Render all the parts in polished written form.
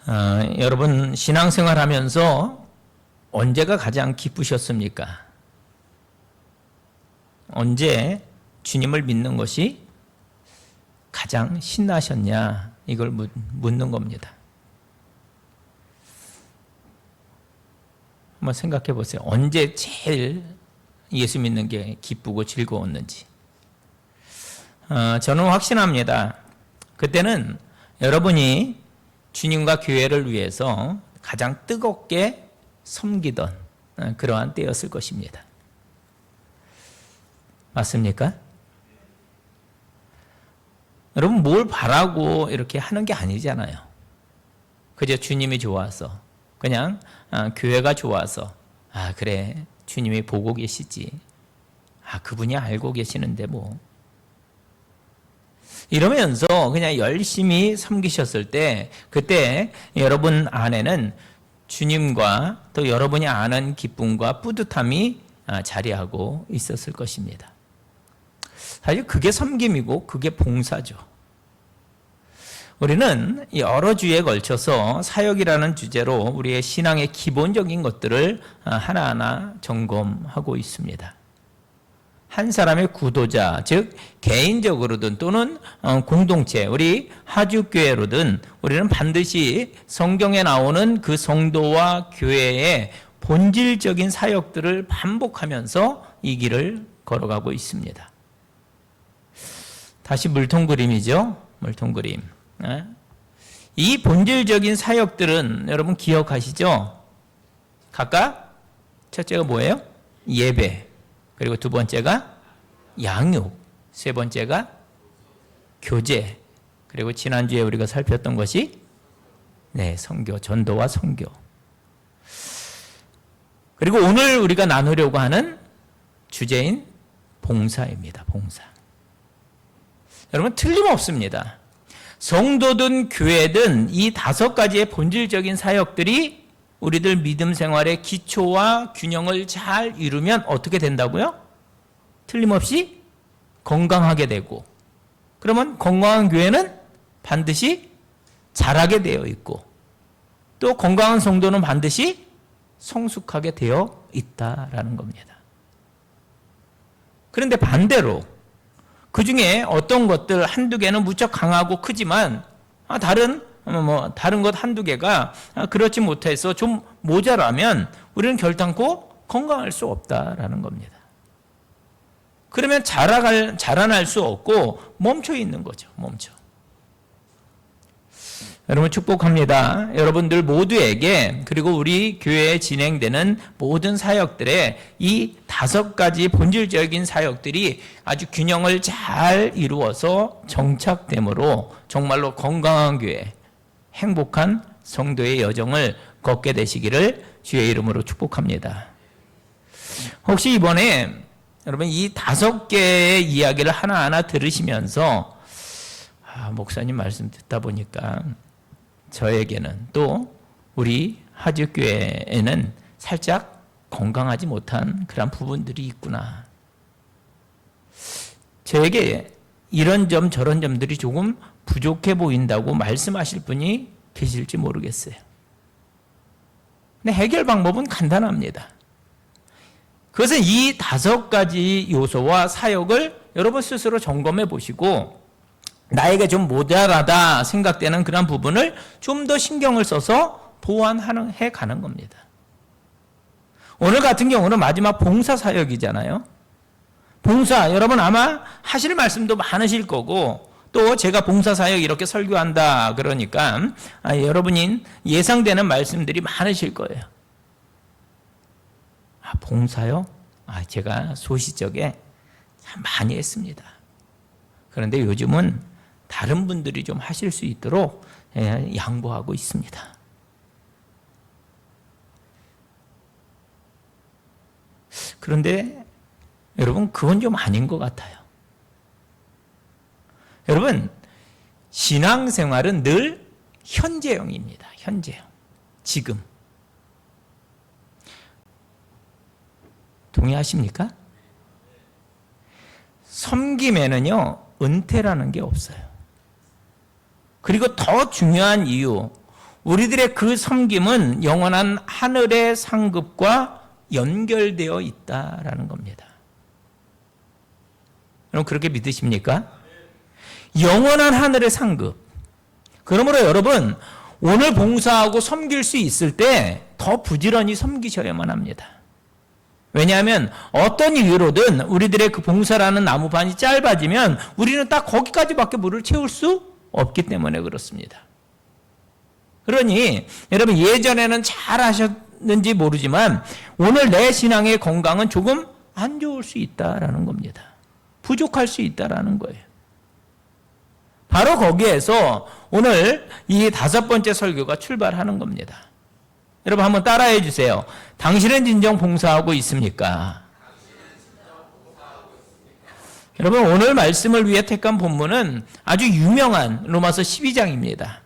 여러분 신앙생활 하면서 언제가 가장 기쁘셨습니까? 언제 주님을 믿는 것이 가장 신나셨냐? 이걸 묻는 겁니다. 한번 생각해 보세요. 언제 제일 예수 믿는 게 기쁘고 즐거웠는지. 저는 확신합니다. 그때는 여러분이 주님과 교회를 위해서 가장 뜨겁게 섬기던 그러한 때였을 것입니다. 맞습니까? 여러분 뭘 바라고 이렇게 하는 게 아니잖아요. 그저 주님이 좋아서, 그냥 교회가 좋아서, 그래 주님이 보고 계시지, 그분이 알고 계시는데 뭐, 이러면서 그냥 열심히 섬기셨을 때, 그때 여러분 안에는 주님과 또 여러분이 아는 기쁨과 뿌듯함이 자리하고 있었을 것입니다. 사실 그게 섬김이고 그게 봉사죠. 우리는 여러 주에 걸쳐서 사역이라는 주제로 우리의 신앙의 기본적인 것들을 하나하나 점검하고 있습니다. 한 사람의 구도자, 즉 개인적으로든 또는 공동체, 우리 하주교회로든 우리는 반드시 성경에 나오는 그 성도와 교회의 본질적인 사역들을 반복하면서 이 길을 걸어가고 있습니다. 다시 물통 그림이죠. 물통 그림. 이 본질적인 사역들은 여러분 기억하시죠? 각각 첫째가 뭐예요? 예배. 그리고 두 번째가 양육, 세 번째가 교제, 그리고 지난주에 우리가 살폈던 것이 선교, 전도와 선교. 그리고 오늘 우리가 나누려고 하는 주제인 봉사입니다. 봉사. 여러분 틀림없습니다. 성도든 교회든 이 5가지의 본질적인 사역들이 우리들 믿음 생활의 기초와 균형을 잘 이루면 어떻게 된다고요? 틀림없이 건강하게 되고, 그러면 건강한 교회는 반드시 자라게 되어 있고, 또 건강한 성도는 반드시 성숙하게 되어 있다라는 겁니다. 그런데 반대로 그 중에 어떤 것들 한두 개는 무척 강하고 크지만 다른 것 한두 개가 그렇지 못해서 좀 모자라면 우리는 결단코 건강할 수 없다라는 겁니다. 그러면 자라날 수 없고 멈춰 있는 거죠. 멈춰. 여러분 축복합니다. 여러분들 모두에게, 그리고 우리 교회에 진행되는 모든 사역들의 이 5가지 본질적인 사역들이 아주 균형을 잘 이루어서 정착됨으로 정말로 건강한 교회, 행복한 성도의 여정을 걷게 되시기를 주의 이름으로 축복합니다. 혹시 이번에 여러분 이 5개의 이야기를 하나하나 들으시면서 목사님 말씀 듣다 보니까 저에게는 또 우리 하주교회에는 살짝 건강하지 못한 그런 부분들이 있구나, 저에게 이런 점 저런 점들이 조금 부족해 보인다고 말씀하실 분이 계실지 모르겠어요. 근데 해결 방법은 간단합니다. 그것은 이 5가지 요소와 사역을 여러분 스스로 점검해 보시고, 나에게 좀 모자라다 생각되는 그런 부분을 좀 더 신경을 써서 보완해 가는 겁니다. 오늘 같은 경우는 마지막 봉사 사역이잖아요. 봉사, 여러분 아마 하실 말씀도 많으실 거고, 또 제가 봉사 사역 이렇게 설교한다 그러니까 여러분이 예상되는 말씀들이 많으실 거예요. 봉사요? 제가 소시적에 참 많이 했습니다. 그런데 요즘은 다른 분들이 좀 하실 수 있도록 양보하고 있습니다. 그런데 여러분 그건 좀 아닌 것 같아요. 여러분 신앙생활은 늘 현재형입니다. 현재형. 지금. 동의하십니까? 섬김에는요 은퇴라는 게 없어요. 그리고 더 중요한 이유, 우리들의 그 섬김은 영원한 하늘의 상급과 연결되어 있다라는 겁니다. 여러분 그렇게 믿으십니까? 영원한 하늘의 상급. 그러므로 여러분 오늘 봉사하고 섬길 수 있을 때 더 부지런히 섬기셔야만 합니다. 왜냐하면 어떤 이유로든 우리들의 그 봉사라는 나무반이 짧아지면 우리는 딱 거기까지밖에 물을 채울 수 없기 때문에 그렇습니다. 그러니 여러분 예전에는 잘 하셨는지 모르지만 오늘 내 신앙의 건강은 조금 안 좋을 수 있다라는 겁니다. 부족할 수 있다라는 거예요. 바로 거기에서 오늘 이 5번째 설교가 출발하는 겁니다. 여러분 한번 따라해 주세요. 당신은 진정 봉사하고 있습니까? 여러분 오늘 말씀을 위해 택한 본문은 아주 유명한 로마서 12장입니다.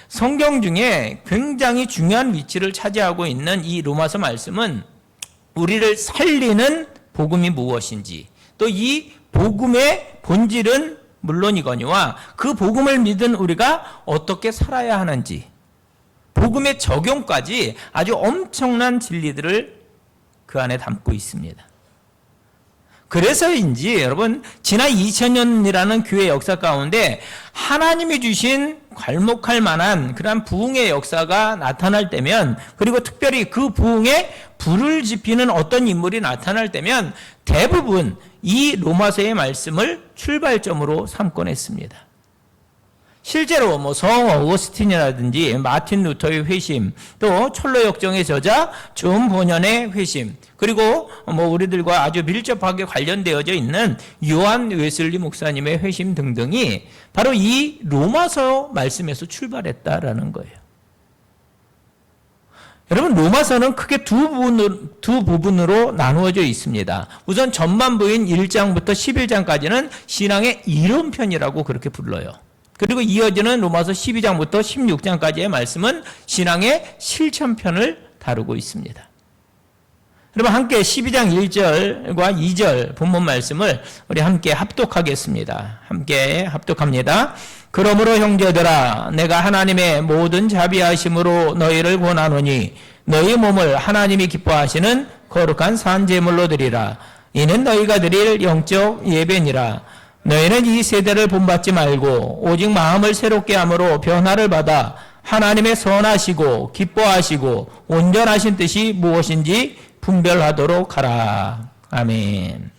성경 중에 굉장히 중요한 위치를 차지하고 있는 이 로마서 말씀은 우리를 살리는 복음이 무엇인지, 또 이 복음의 본질은 물론이거니와 그 복음을 믿은 우리가 어떻게 살아야 하는지, 복음의 적용까지 아주 엄청난 진리들을 그 안에 담고 있습니다. 그래서인지 여러분 지난 2000년이라는 교회 역사 가운데 하나님이 주신 괄목할 만한 그러한 부흥의 역사가 나타날 때면, 그리고 특별히 그 부흥에 불을 지피는 어떤 인물이 나타날 때면 대부분 이 로마서의 말씀을 출발점으로 삼곤 했습니다. 실제로 성 어거스틴이라든지 마틴 루터의 회심, 또 철로 역정의 저자 존 보년의 회심, 그리고 우리들과 아주 밀접하게 관련되어져 있는 요한 웨슬리 목사님의 회심 등등이 바로 이 로마서 말씀에서 출발했다라는 거예요. 여러분 로마서는 크게 두 부분으로 나누어져 있습니다. 우선 전반부인 1장부터 11장까지는 신앙의 이론편이라고 그렇게 불러요. 그리고 이어지는 로마서 12장부터 16장까지의 말씀은 신앙의 실천편을 다루고 있습니다. 여러분 함께 12장 1절과 2절 본문 말씀을 우리 함께 합독하겠습니다. 함께 합독합니다. 그러므로 형제들아 내가 하나님의 모든 자비하심으로 너희를 권하노니 너희 몸을 하나님이 기뻐하시는 거룩한 산제물로 드리라. 이는 너희가 드릴 영적 예배니라. 너희는 이 세대를 본받지 말고 오직 마음을 새롭게 함으로 변화를 받아 하나님의 선하시고 기뻐하시고 온전하신 뜻이 무엇인지 분별하도록 하라. 아멘.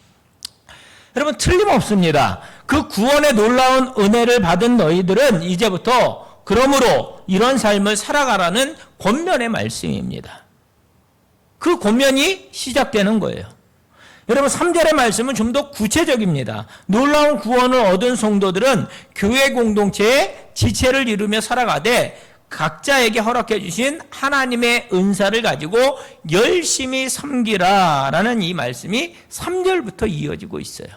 여러분 틀림없습니다. 그 구원의 놀라운 은혜를 받은 너희들은 이제부터 그러므로 이런 삶을 살아가라는 권면의 말씀입니다. 그 권면이 시작되는 거예요. 여러분 3절의 말씀은 좀 더 구체적입니다. 놀라운 구원을 얻은 성도들은 교회 공동체의 지체를 이루며 살아가되 각자에게 허락해 주신 하나님의 은사를 가지고 열심히 섬기라라는 이 말씀이 3절부터 이어지고 있어요.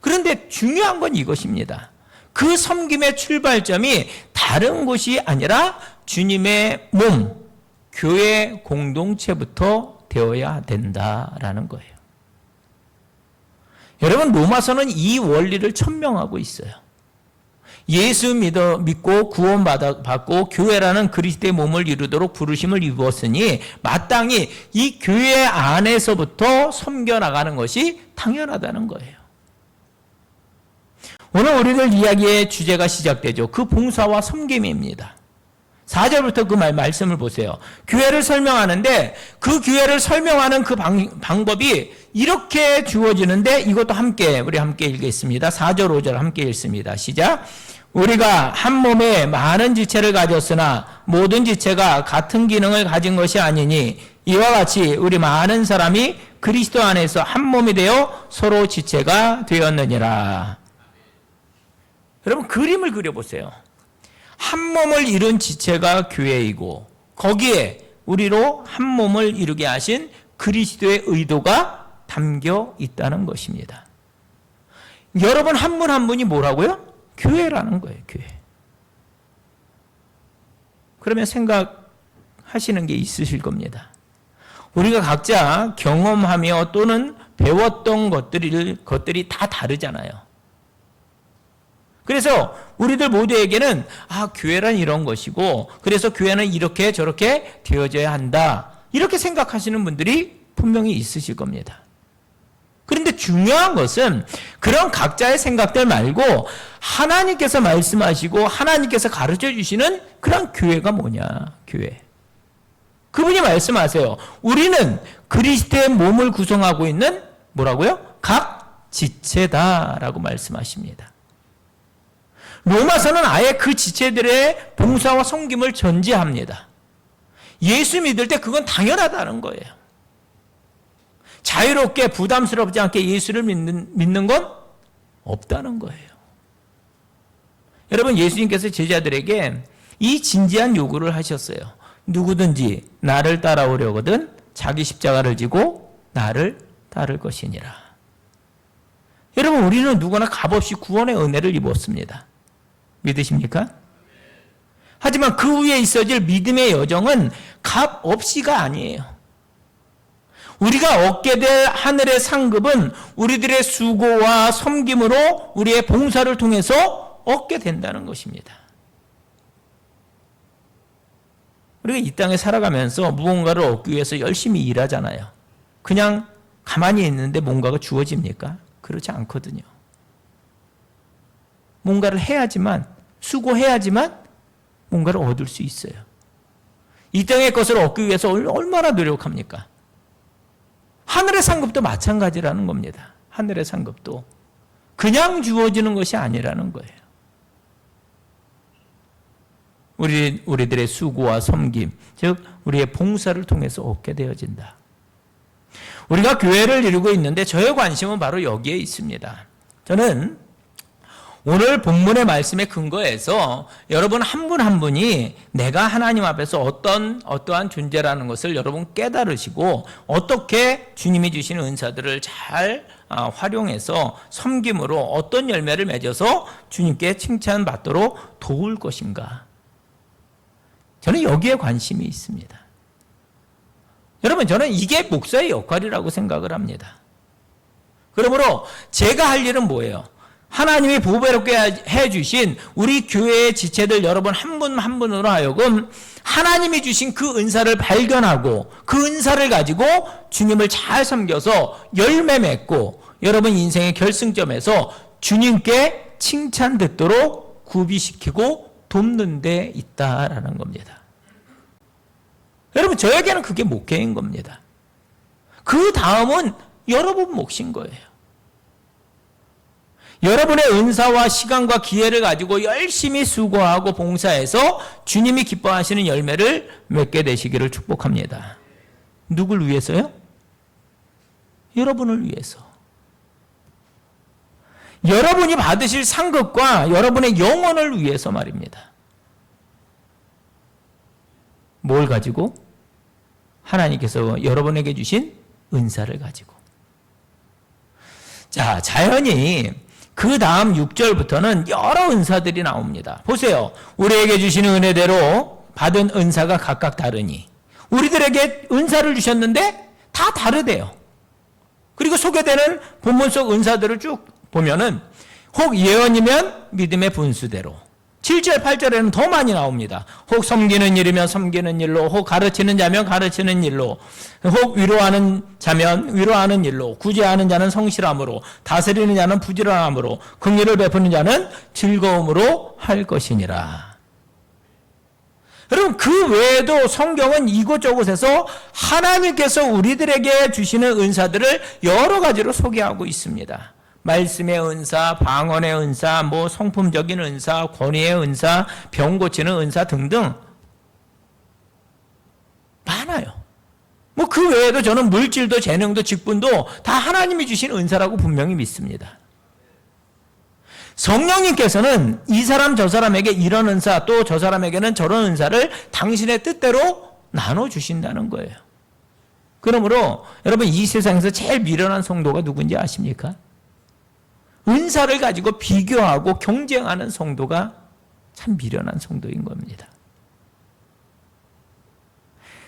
그런데 중요한 건 이것입니다. 그 섬김의 출발점이 다른 곳이 아니라 주님의 몸, 교회 공동체부터 되어야 된다라는 거예요. 여러분 로마서는 이 원리를 천명하고 있어요. 예수 믿고 구원받고 교회라는 그리스도의 몸을 이루도록 부르심을 입었으니 마땅히 이 교회 안에서부터 섬겨나가는 것이 당연하다는 거예요. 오늘 우리들 이야기의 주제가 시작되죠. 그 봉사와 섬김입니다. 4절부터 그 말씀을 보세요. 교회를 설명하는데 그 교회를 설명하는 그 방법이 이렇게 주어지는데 이것도 우리 함께 읽겠습니다. 4절 5절 함께 읽습니다. 시작. 우리가 한 몸에 많은 지체를 가졌으나 모든 지체가 같은 기능을 가진 것이 아니니 이와 같이 우리 많은 사람이 그리스도 안에서 한 몸이 되어 서로 지체가 되었느니라. 여러분 그림을 그려보세요. 한 몸을 이룬 지체가 교회이고 거기에 우리로 한 몸을 이루게 하신 그리스도의 의도가 담겨 있다는 것입니다. 여러분 한 분 한 분이 뭐라고요? 교회라는 거예요. 교회. 그러면 생각하시는 게 있으실 겁니다. 우리가 각자 경험하며 또는 배웠던 것들이 다 다르잖아요. 그래서 우리들 모두에게는 교회란 이런 것이고 그래서 교회는 이렇게 저렇게 되어져야 한다. 이렇게 생각하시는 분들이 분명히 있으실 겁니다. 그런데 중요한 것은 그런 각자의 생각들 말고 하나님께서 말씀하시고 하나님께서 가르쳐 주시는 그런 교회가 뭐냐, 교회. 그분이 말씀하세요. 우리는 그리스도의 몸을 구성하고 있는 뭐라고요? 각 지체다라고 말씀하십니다. 로마서는 아예 그 지체들의 봉사와 섬김을 전제합니다. 예수 믿을 때 그건 당연하다는 거예요. 자유롭게 부담스럽지 않게 예수를 믿는 건 없다는 거예요. 여러분, 예수님께서 제자들에게 이 진지한 요구를 하셨어요. 누구든지 나를 따라오려거든 자기 십자가를 지고 나를 따를 것이니라. 여러분, 우리는 누구나 값없이 구원의 은혜를 입었습니다. 믿으십니까? 하지만 그 위에 있어질 믿음의 여정은 값없이가 아니에요. 우리가 얻게 될 하늘의 상급은 우리들의 수고와 섬김으로 우리의 봉사를 통해서 얻게 된다는 것입니다. 우리가 이 땅에 살아가면서 무언가를 얻기 위해서 열심히 일하잖아요. 그냥 가만히 있는데 뭔가가 주어집니까? 그렇지 않거든요. 뭔가를 해야지만, 수고해야지만 뭔가를 얻을 수 있어요. 이 땅의 것을 얻기 위해서 얼마나 노력합니까? 하늘의 상급도 마찬가지라는 겁니다. 하늘의 상급도 그냥 주어지는 것이 아니라는 거예요. 우리들의 수고와 섬김, 즉 우리의 봉사를 통해서 얻게 되어진다. 우리가 교회를 이루고 있는데 저의 관심은 바로 여기에 있습니다. 저는 오늘 본문의 말씀에 근거해서 여러분 한 분 한 분이 내가 하나님 앞에서 어떠한 존재라는 것을 여러분 깨달으시고 어떻게 주님이 주시는 은사들을 잘 활용해서 섬김으로 어떤 열매를 맺어서 주님께 칭찬받도록 도울 것인가. 저는 여기에 관심이 있습니다. 여러분, 저는 이게 목사의 역할이라고 생각을 합니다. 그러므로 제가 할 일은 뭐예요? 하나님이 보배롭게 해주신 우리 교회의 지체들 여러분 한 분 한 분으로 하여금 하나님이 주신 그 은사를 발견하고 그 은사를 가지고 주님을 잘 섬겨서 열매 맺고 여러분 인생의 결승점에서 주님께 칭찬 듣도록 구비시키고 돕는 데 있다라는 겁니다. 여러분, 저에게는 그게 목회인 겁니다. 그 다음은 여러분 몫인 거예요. 여러분의 은사와 시간과 기회를 가지고 열심히 수고하고 봉사해서 주님이 기뻐하시는 열매를 맺게 되시기를 축복합니다. 누굴 위해서요? 여러분을 위해서. 여러분이 받으실 상급과 여러분의 영혼을 위해서 말입니다. 뭘 가지고? 하나님께서 여러분에게 주신 은사를 가지고. 자, 자연히 그 다음 6절부터는 여러 은사들이 나옵니다. 보세요. 우리에게 주시는 은혜대로 받은 은사가 각각 다르니. 우리들에게 은사를 주셨는데 다 다르대요. 그리고 소개되는 본문 속 은사들을 쭉 보면은 혹 예언이면 믿음의 분수대로. 7절, 8절에는 더 많이 나옵니다. 혹 섬기는 일이면 섬기는 일로, 혹 가르치는 자면 가르치는 일로, 혹 위로하는 자면 위로하는 일로, 구제하는 자는 성실함으로, 다스리는 자는 부지런함으로, 긍휼을 베푸는 자는 즐거움으로 할 것이니라. 여러분, 그 외에도 성경은 이곳저곳에서 하나님께서 우리들에게 주시는 은사들을 여러 가지로 소개하고 있습니다. 말씀의 은사, 방언의 은사, 성품적인 은사, 권위의 은사, 병 고치는 은사 등등 많아요. 그 외에도 저는 물질도 재능도 직분도 다 하나님이 주신 은사라고 분명히 믿습니다. 성령님께서는 이 사람 저 사람에게 이런 은사, 또 저 사람에게는 저런 은사를 당신의 뜻대로 나눠주신다는 거예요. 그러므로 여러분, 이 세상에서 제일 미련한 성도가 누군지 아십니까? 은사를 가지고 비교하고 경쟁하는 성도가 참 미련한 성도인 겁니다.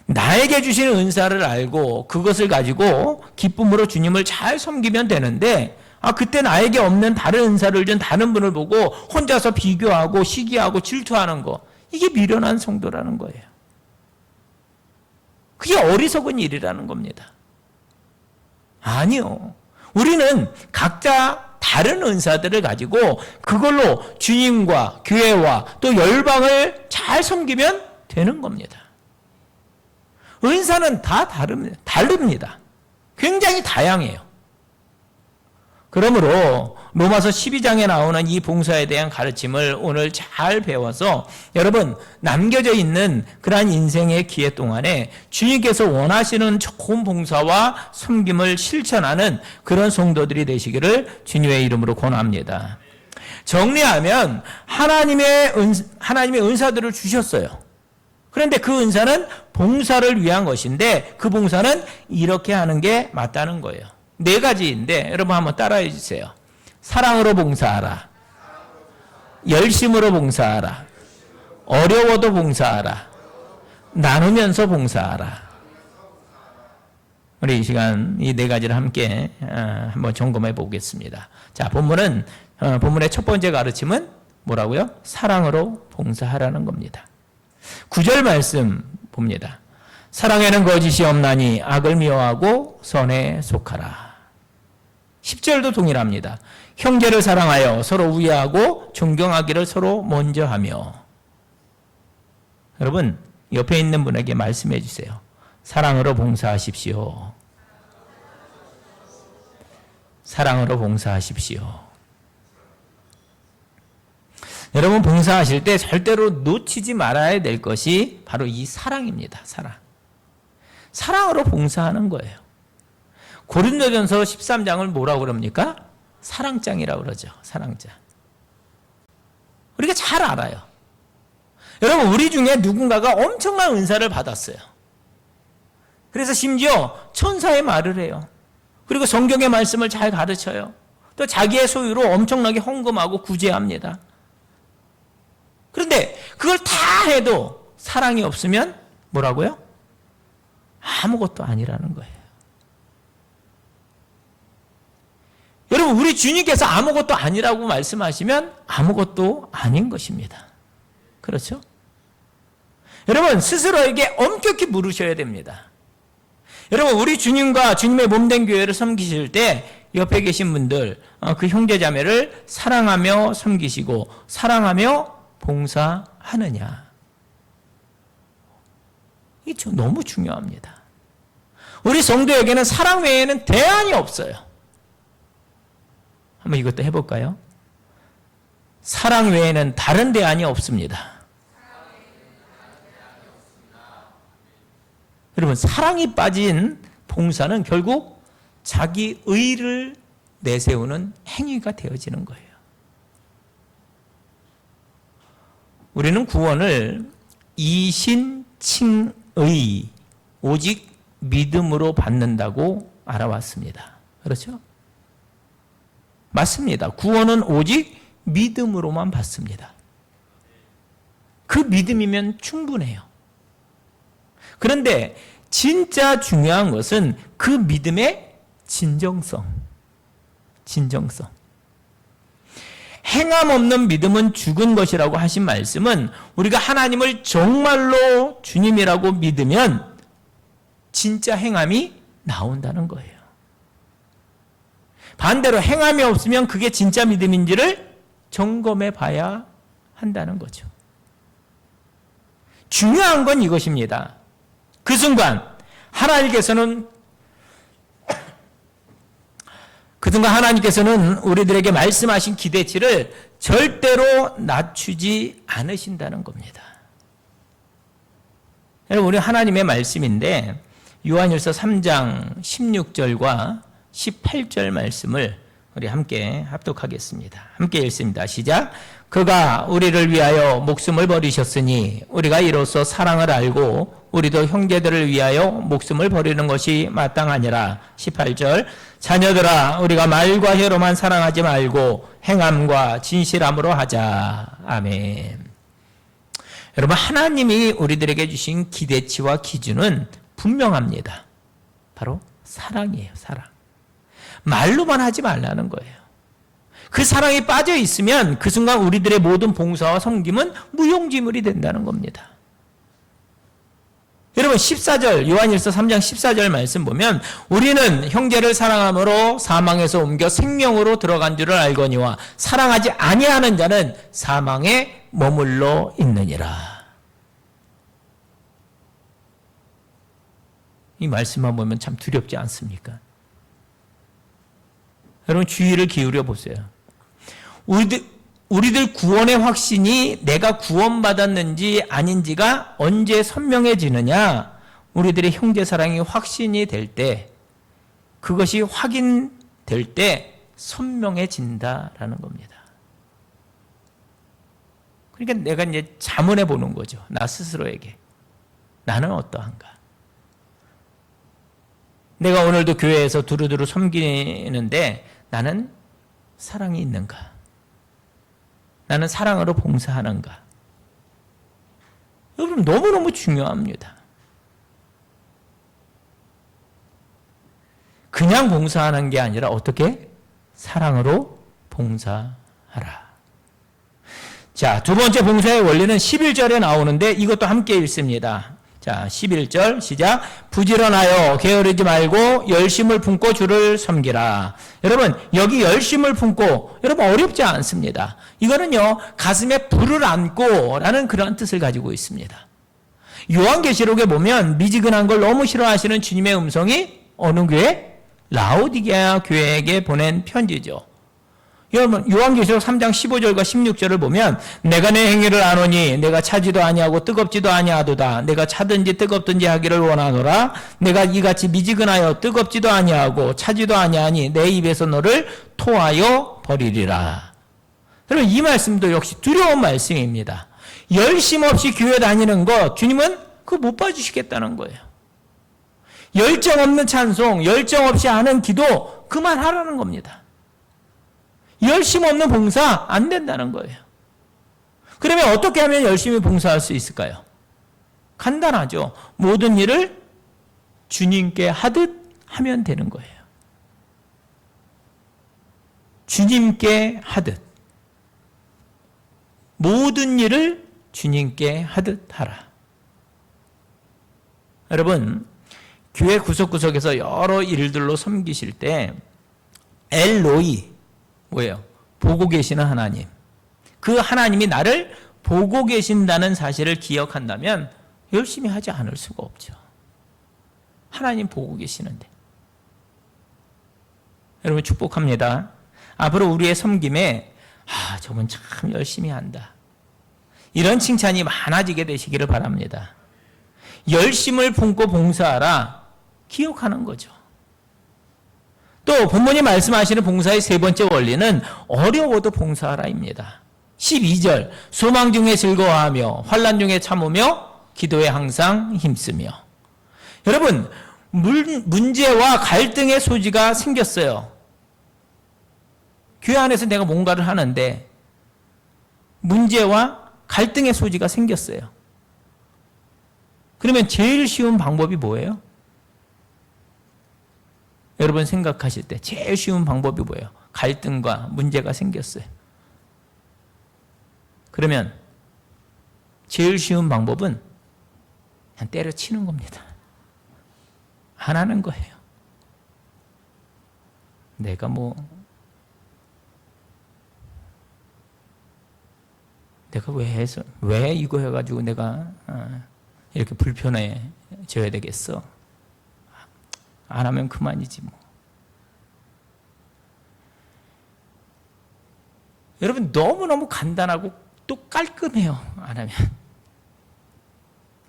나에게 주시는 은사를 알고 그것을 가지고 기쁨으로 주님을 잘 섬기면 되는데 그때 나에게 없는 다른 은사를 준 다른 분을 보고 혼자서 비교하고 시기하고 질투하는 거. 이게 미련한 성도라는 거예요. 그게 어리석은 일이라는 겁니다. 아니요. 우리는 각자 다른 은사들을 가지고 그걸로 주님과 교회와 또 열방을 잘 섬기면 되는 겁니다. 은사는 다 다릅니다. 굉장히 다양해요. 그러므로 로마서 12장에 나오는 이 봉사에 대한 가르침을 오늘 잘 배워서 여러분 남겨져 있는 그러한 인생의 기회 동안에 주님께서 원하시는 좋은 봉사와 섬김을 실천하는 그런 성도들이 되시기를 주님의 이름으로 권합니다. 정리하면 하나님의 은사들을 주셨어요. 그런데 그 은사는 봉사를 위한 것인데 그 봉사는 이렇게 하는 게 맞다는 거예요. 4가지인데 여러분 한번 따라해 주세요. 사랑으로 봉사하라. 열심으로 봉사하라. 어려워도 봉사하라. 나누면서 봉사하라. 우리 이 시간 이 4가지를 함께 한번 점검해 보겠습니다. 자, 본문의 첫 번째 가르침은 뭐라고요? 사랑으로 봉사하라는 겁니다. 9절 말씀 봅니다. 사랑에는 거짓이 없나니 악을 미워하고 선에 속하라. 10절도 동일합니다. 형제를 사랑하여 서로 우애하고 존경하기를 서로 먼저 하며. 여러분 옆에 있는 분에게 말씀해 주세요. 사랑으로 봉사하십시오. 사랑으로 봉사하십시오. 여러분 봉사하실 때 절대로 놓치지 말아야 될 것이 바로 이 사랑입니다. 사랑으로 봉사하는 거예요. 고린도전서 13장을 뭐라고 그럽니까? 사랑장이라고 그러죠. 사랑장. 우리가 잘 알아요. 여러분 우리 중에 누군가가 엄청난 은사를 받았어요. 그래서 심지어 천사의 말을 해요. 그리고 성경의 말씀을 잘 가르쳐요. 또 자기의 소유로 엄청나게 헌금하고 구제합니다. 그런데 그걸 다 해도 사랑이 없으면 뭐라고요? 아무것도 아니라는 거예요. 여러분 우리 주님께서 아무것도 아니라고 말씀하시면 아무것도 아닌 것입니다. 그렇죠? 여러분 스스로에게 엄격히 물으셔야 됩니다. 여러분 우리 주님과 주님의 몸된 교회를 섬기실 때 옆에 계신 분들 그 형제자매를 사랑하며 섬기시고 사랑하며 봉사하느냐. 이게 너무 중요합니다. 우리 성도에게는 사랑 외에는 대안이 없어요. 한번 이것도 해볼까요? 사랑 외에는 다른 대안이 없습니다. 여러분 사랑이 빠진 봉사는 결국 자기 의를 내세우는 행위가 되어지는 거예요. 우리는 구원을 이신칭의 오직 믿음으로 받는다고 알아왔습니다. 그렇죠? 맞습니다. 구원은 오직 믿음으로만 받습니다. 그 믿음이면 충분해요. 그런데 진짜 중요한 것은 그 믿음의 진정성. 행함 없는 믿음은 죽은 것이라고 하신 말씀은 우리가 하나님을 정말로 주님이라고 믿으면 진짜 행함이 나온다는 거예요. 반대로 행함이 없으면 그게 진짜 믿음인지를 점검해 봐야 한다는 거죠. 중요한 건 이것입니다. 그 순간 하나님께서는 우리들에게 말씀하신 기대치를 절대로 낮추지 않으신다는 겁니다. 여러분 우리 하나님의 말씀인데 요한일서 3장 16절과 18절 말씀을 우리 함께 합독하겠습니다. 함께 읽습니다. 시작. 그가 우리를 위하여 목숨을 버리셨으니 우리가 이로써 사랑을 알고 우리도 형제들을 위하여 목숨을 버리는 것이 마땅하니라. 18절. 자녀들아 우리가 말과 혀로만 사랑하지 말고 행함과 진실함으로 하자. 아멘. 여러분 하나님이 우리들에게 주신 기대치와 기준은 분명합니다. 바로 사랑이에요. 사랑. 말로만 하지 말라는 거예요. 그 사랑이 빠져 있으면 그 순간 우리들의 모든 봉사와 섬김은 무용지물이 된다는 겁니다. 여러분 14절 요한일서 3장 14절 말씀 보면 우리는 형제를 사랑함으로 사망에서 옮겨 생명으로 들어간 줄을 알거니와 사랑하지 아니하는 자는 사망에 머물러 있느니라. 이 말씀만 보면 참 두렵지 않습니까? 여러분 주의를 기울여 보세요. 우리들 구원의 확신이 내가 구원받았는지 아닌지가 언제 선명해지느냐? 우리들의 형제사랑이 확신이 될 때, 그것이 확인될 때 선명해진다라는 겁니다. 그러니까 내가 이제 자문해 보는 거죠. 나 스스로에게. 나는 어떠한가? 내가 오늘도 교회에서 두루두루 섬기는데 나는 사랑이 있는가? 나는 사랑으로 봉사하는가? 여러분 너무너무 중요합니다. 그냥 봉사하는 게 아니라 어떻게? 사랑으로 봉사하라. 자, 두 번째 봉사의 원리는 11절에 나오는데 이것도 함께 읽습니다. 자, 11절 시작. 부지런하여 게으르지 말고 열심을 품고 주를 섬기라. 여러분 여기 열심을 품고 여러분 어렵지 않습니다. 이거는요 가슴에 불을 안고 라는 그런 뜻을 가지고 있습니다. 요한계시록에 보면 미지근한 걸 너무 싫어하시는 주님의 음성이 어느 교회? 라오디게아 교회에게 보낸 편지죠. 여러분 요한계시록 3장 15절과 16절을 보면 내가 내 행위를 아노니 내가 차지도 아니하고 뜨겁지도 아니하도다. 내가 차든지 뜨겁든지 하기를 원하노라. 내가 이같이 미지근하여 뜨겁지도 아니하고 차지도 아니하니 내 입에서 너를 토하여 버리리라. 여러분 이 말씀도 역시 두려운 말씀입니다. 열심 없이 교회 다니는 것 주님은 그거 못 봐주시겠다는 거예요. 열정 없는 찬송, 열정 없이 하는 기도 그만하라는 겁니다. 열심 없는 봉사 안 된다는 거예요. 그러면 어떻게 하면 열심히 봉사할 수 있을까요? 간단하죠. 모든 일을 주님께 하듯 하면 되는 거예요. 주님께 하듯. 모든 일을 주님께 하듯 하라. 여러분, 교회 구석구석에서 여러 일들로 섬기실 때 엘로이 뭐예요? 보고 계시는 하나님. 그 하나님이 나를 보고 계신다는 사실을 기억한다면 열심히 하지 않을 수가 없죠. 하나님 보고 계시는데. 여러분 축복합니다. 앞으로 우리의 섬김에 저분 참 열심히 한다. 이런 칭찬이 많아지게 되시기를 바랍니다. 열심을 품고 봉사하라. 기억하는 거죠. 또 본문이 말씀하시는 봉사의 세 번째 원리는 어려워도 봉사하라입니다. 12절 소망 중에 즐거워하며 환난 중에 참으며 기도에 항상 힘쓰며. 여러분 문제와 갈등의 소지가 생겼어요. 교회 안에서 내가 뭔가를 하는데 문제와 갈등의 소지가 생겼어요. 그러면 제일 쉬운 방법이 뭐예요? 여러분 생각하실 때 제일 쉬운 방법이 뭐예요? 갈등과 문제가 생겼어요. 그러면 제일 쉬운 방법은 그냥 때려치는 겁니다. 안 하는 거예요. 내가 내가 왜 이거 해가지고 내가 이렇게 불편해져야 되겠어? 안 하면 그만이지 뭐. 여러분 너무너무 간단하고 또 깔끔해요. 안 하면.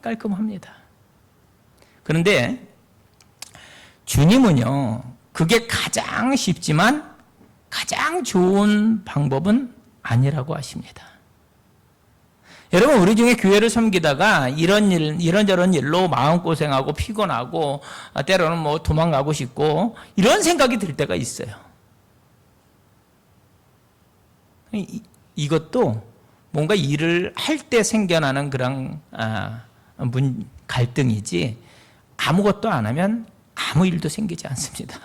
깔끔합니다. 그런데 주님은요. 그게 가장 쉽지만 가장 좋은 방법은 아니라고 하십니다. 여러분 우리 중에 교회를 섬기다가 이런저런 일로 마음고생하고 피곤하고 때로는 도망가고 싶고 이런 생각이 들 때가 있어요. 이것도 뭔가 일을 할 때 생겨나는 그런 갈등이지 아무것도 안 하면 아무 일도 생기지 않습니다.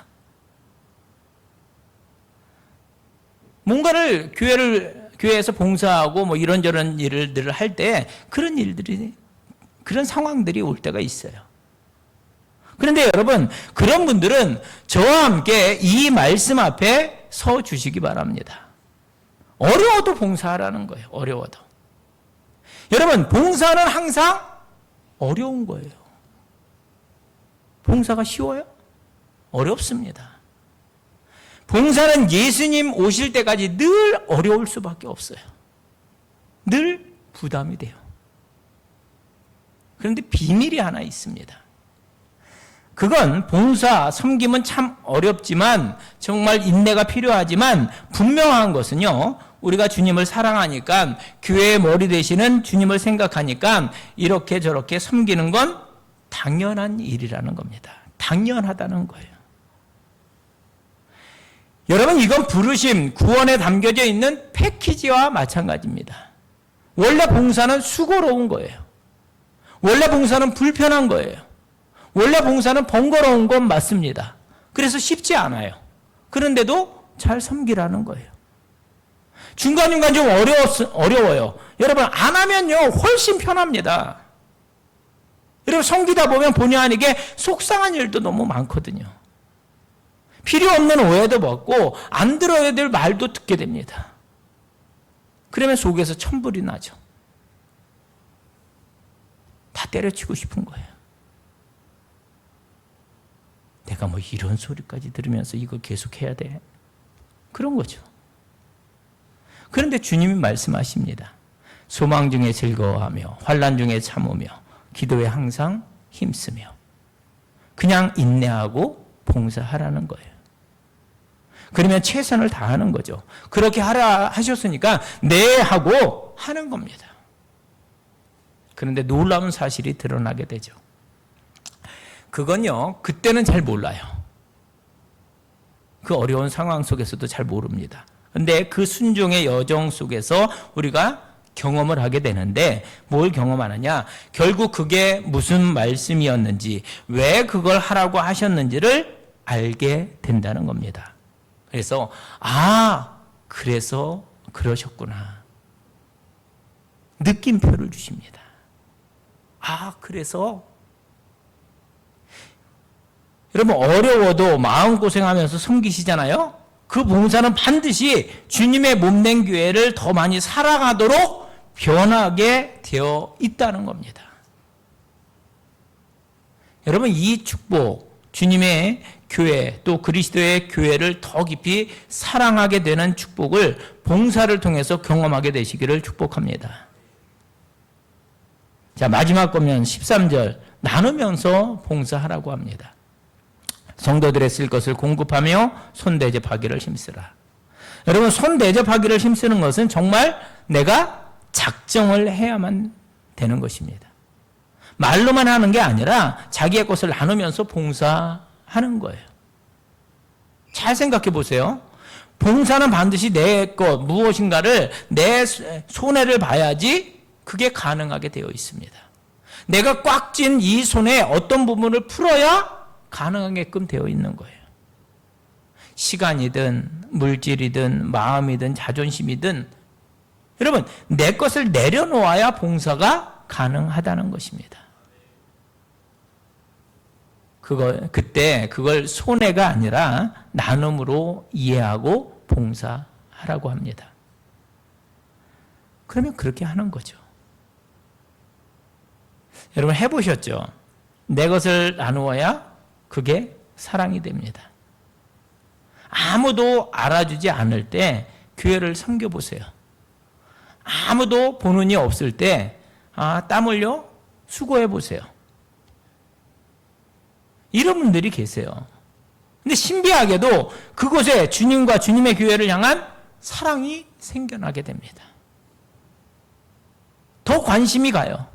뭔가를 교회에서 봉사하고 뭐 이런저런 일들을 할 때 그런 상황들이 올 때가 있어요. 그런데 여러분, 그런 분들은 저와 함께 이 말씀 앞에 서 주시기 바랍니다. 어려워도 봉사하라는 거예요. 어려워도. 여러분, 봉사는 항상 어려운 거예요. 봉사가 쉬워요? 어렵습니다. 봉사는 예수님 오실 때까지 늘 어려울 수밖에 없어요. 늘 부담이 돼요. 그런데 비밀이 하나 있습니다. 그건 봉사, 섬김은 참 어렵지만 정말 인내가 필요하지만 분명한 것은요, 우리가 주님을 사랑하니까 교회의 머리 되시는 주님을 생각하니까 이렇게 저렇게 섬기는 건 당연한 일이라는 겁니다. 당연하다는 거예요. 여러분, 이건 부르심, 구원에 담겨져 있는 패키지와 마찬가지입니다. 원래 봉사는 수고로운 거예요. 원래 봉사는 불편한 거예요. 원래 봉사는 번거로운 건 맞습니다. 그래서 쉽지 않아요. 그런데도 잘 섬기라는 거예요. 중간중간 좀 어려워요. 여러분, 안 하면요, 훨씬 편합니다. 여러분, 섬기다 보면 본의 아니게 속상한 일도 너무 많거든요. 필요 없는 오해도 먹고 안 들어야 될 말도 듣게 됩니다. 그러면 속에서 천불이 나죠. 다 때려치고 싶은 거예요. 내가 뭐 이런 소리까지 들으면서 이거 계속 해야 돼? 그런 거죠. 그런데 주님이 말씀하십니다. 소망 중에 즐거워하며 환난 중에 참으며 기도에 항상 힘쓰며 그냥 인내하고 봉사하라는 거예요. 그러면 최선을 다하는 거죠. 그렇게 하라 하셨으니까 네 하고 하는 겁니다. 그런데 놀라운 사실이 드러나게 되죠. 그건요, 그때는 잘 몰라요. 그 어려운 상황 속에서도 잘 모릅니다. 근데 그 순종의 여정 속에서 우리가 경험을 하게 되는데 뭘 경험하느냐? 결국 그게 무슨 말씀이었는지, 왜 그걸 하라고 하셨는지를 알게 된다는 겁니다. 그래서 그래서 그러셨구나. 느낌표를 주십니다. 그래서 여러분, 어려워도 마음고생하면서 섬기시잖아요. 그 봉사는 반드시 주님의 몸된 교회를 더 많이 사랑하도록 변하게 되어 있다는 겁니다. 여러분, 이 축복, 주님의 교회, 또 그리스도의 교회를 더 깊이 사랑하게 되는 축복을 봉사를 통해서 경험하게 되시기를 축복합니다. 자, 마지막 거면 13절, 나누면서 봉사하라고 합니다. 성도들의 쓸 것을 공급하며 손대접하기를 힘쓰라. 여러분, 손대접하기를 힘쓰는 것은 정말 내가 작정을 해야만 되는 것입니다. 말로만 하는 게 아니라 자기의 것을 나누면서 봉사하는 거예요. 잘 생각해 보세요. 봉사는 반드시 내 것, 무엇인가를 내 손해를 봐야지 그게 가능하게 되어 있습니다. 내가 꽉 쥔 이 손에 어떤 부분을 풀어야 가능하게끔 되어 있는 거예요. 시간이든 물질이든 마음이든 자존심이든 여러분, 내 것을 내려놓아야 봉사가 가능하다는 것입니다. 그때 그걸 손해가 아니라 나눔으로 이해하고 봉사하라고 합니다. 그러면 그렇게 하는 거죠. 여러분, 해보셨죠? 내 것을 나누어야 그게 사랑이 됩니다. 아무도 알아주지 않을 때 교회를 섬겨보세요. 아무도 보는 이 없을 때 땀 흘려 수고해보세요. 이런 분들이 계세요. 근데 신비하게도 그곳에 주님과 주님의 교회를 향한 사랑이 생겨나게 됩니다. 더 관심이 가요.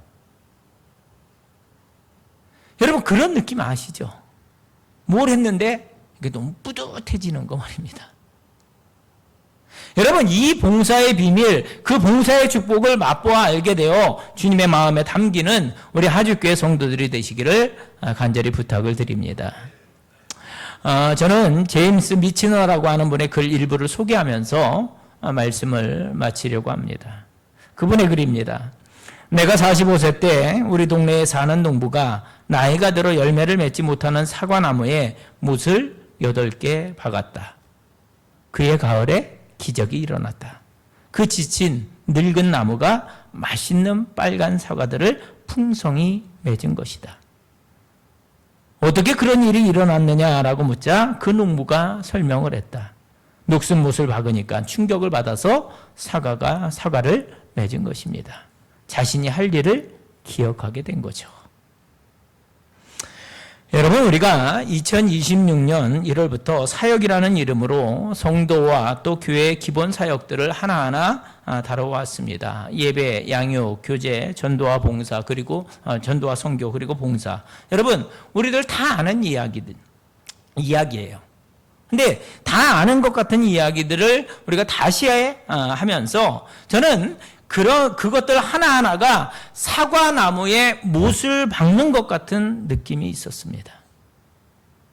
여러분, 그런 느낌 아시죠? 뭘 했는데 이게 너무 뿌듯해지는 거 말입니다. 여러분, 이 봉사의 비밀, 그 봉사의 축복을 맛보아 알게 되어 주님의 마음에 담기는 우리 하주교회 성도들이 되시기를 간절히 부탁을 드립니다. 저는 제임스 미치너라고 하는 분의 글 일부를 소개하면서 말씀을 마치려고 합니다. 그분의 글입니다. 내가 45세 때 우리 동네에 사는 농부가 나이가 들어 열매를 맺지 못하는 사과나무에 못을 8개 박았다. 그해 가을에 기적이 일어났다. 그 지친 늙은 나무가 맛있는 빨간 사과들을 풍성히 맺은 것이다. 어떻게 그런 일이 일어났느냐라고 묻자 그 농부가 설명을 했다. 녹슨 못을 박으니까 충격을 받아서 사과를 맺은 것입니다. 자신이 할 일을 기억하게 된 거죠. 여러분, 우리가 2026년 1월부터 사역이라는 이름으로 성도와 또 교회의 기본 사역들을 하나하나 다뤄왔습니다. 예배, 양육, 교제, 전도와 봉사, 그리고 전도와 선교, 그리고 봉사. 여러분, 우리들 다 아는 이야기예요. 근데 다 아는 것 같은 이야기들을 우리가 다시 하면서 저는 그것들 하나하나가 사과나무에 못을 박는 것 같은 느낌이 있었습니다.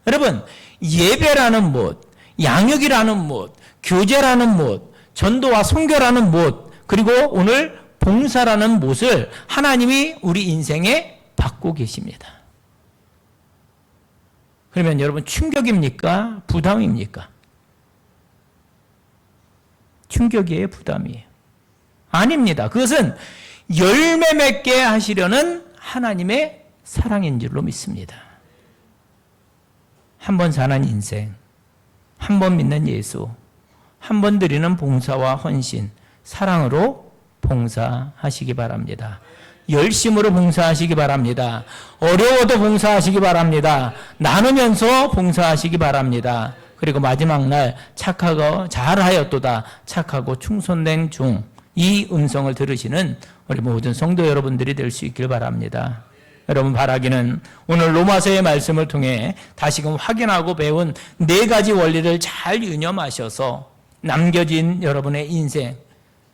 여러분, 예배라는 못, 양육이라는 못, 교제라는 못, 전도와 선교라는 못, 그리고 오늘 봉사라는 못을 하나님이 우리 인생에 받고 계십니다. 그러면 여러분, 충격입니까? 부담입니까? 충격이에요, 부담이에요? 아닙니다. 그것은 열매 맺게 하시려는 하나님의 사랑인 줄로 믿습니다. 한 번 사는 인생, 한 번 믿는 예수, 한 번 드리는 봉사와 헌신, 사랑으로 봉사하시기 바랍니다. 열심으로 봉사하시기 바랍니다. 어려워도 봉사하시기 바랍니다. 나누면서 봉사하시기 바랍니다. 그리고 마지막 날 착하고 잘하였도다, 착하고 충성된 종, 이 음성을 들으시는 우리 모든 성도 여러분들이 될 수 있길 바랍니다. 여러분, 바라기는 오늘 로마서의 말씀을 통해 다시금 확인하고 배운 4가지 원리를 잘 유념하셔서 남겨진 여러분의 인생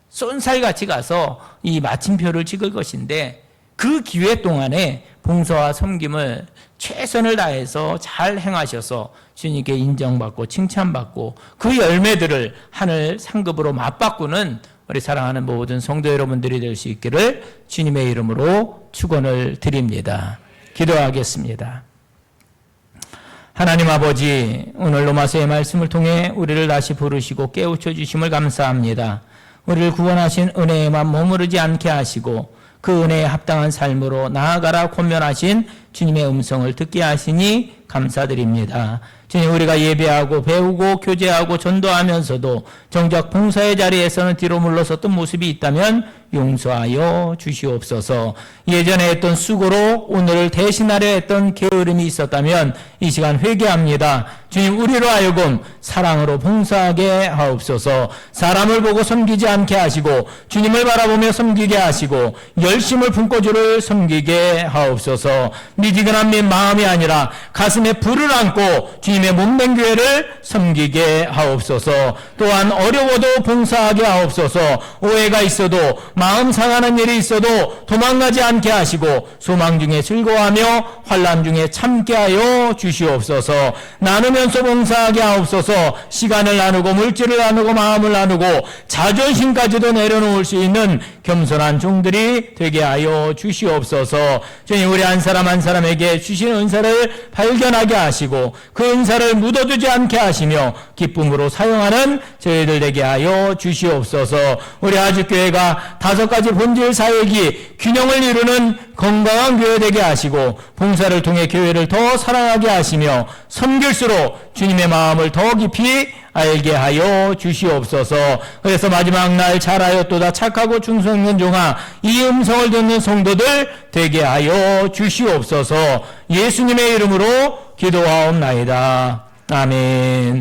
쏜살같이 가서 이 마침표를 찍을 것인데, 그 기회 동안에 봉사와 섬김을 최선을 다해서 잘 행하셔서 주님께 인정받고 칭찬받고 그 열매들을 하늘 상급으로 맞바꾸는 우리 사랑하는 모든 성도 여러분들이 될 수 있기를 주님의 이름으로 축원을 드립니다. 기도하겠습니다. 하나님 아버지, 오늘 로마서의 말씀을 통해 우리를 다시 부르시고 깨우쳐 주심을 감사합니다. 우리를 구원하신 은혜에만 머무르지 않게 하시고 그 은혜에 합당한 삶으로 나아가라 권면하신 주님의 음성을 듣게 하시니 감사드립니다. 주님, 우리가 예배하고 배우고 교제하고 전도하면서도 정작 봉사의 자리에서는 뒤로 물러섰던 모습이 있다면 용서하여 주시옵소서. 예전에 했던 수고로 오늘을 대신하려 했던 게으름이 있었다면 이 시간 회개합니다. 주님, 우리로 하여금 사랑으로 봉사하게 하옵소서. 사람을 보고 섬기지 않게 하시고 주님을 바라보며 섬기게 하시고 열심을 품고 주를 섬기게 하옵소서. 미지근한 마음이 아니라 가슴에 불을 안고 주님의 몸된 교회를 섬기게 하옵소서. 또한 어려워도 봉사하게 하옵소서. 오해가 있어도 마음 상하는 일이 있어도 도망가지 않게 하시고 소망 중에 즐거워하며 환난 중에 참게 하여 주시옵소서. 나누면서 봉사하게 하옵소서. 시간을 나누고 물질을 나누고 마음을 나누고 자존심까지도 내려놓을 수 있는 겸손한 종들이 되게 하여 주시옵소서. 주님, 우리 한 사람 한 사람에게 주신 은사를 발견하게 하시고 그 은사를 묻어두지 않게 하시며 기쁨으로 사용하는 저희들 되게 하여 주시옵소서. 우리 아주교회가 5가지 본질 사역이 균형을 이루는 건강한 교회 되게 하시고 봉사를 통해 교회를 더 사랑하게 하시며 섬길수록 주님의 마음을 더 깊이 알게 하여 주시옵소서. 그래서 마지막 날 잘하였도다 착하고 충성 있는 종아, 이 음성을 듣는 성도들 되게 하여 주시옵소서. 예수님의 이름으로 기도하옵나이다. 아멘.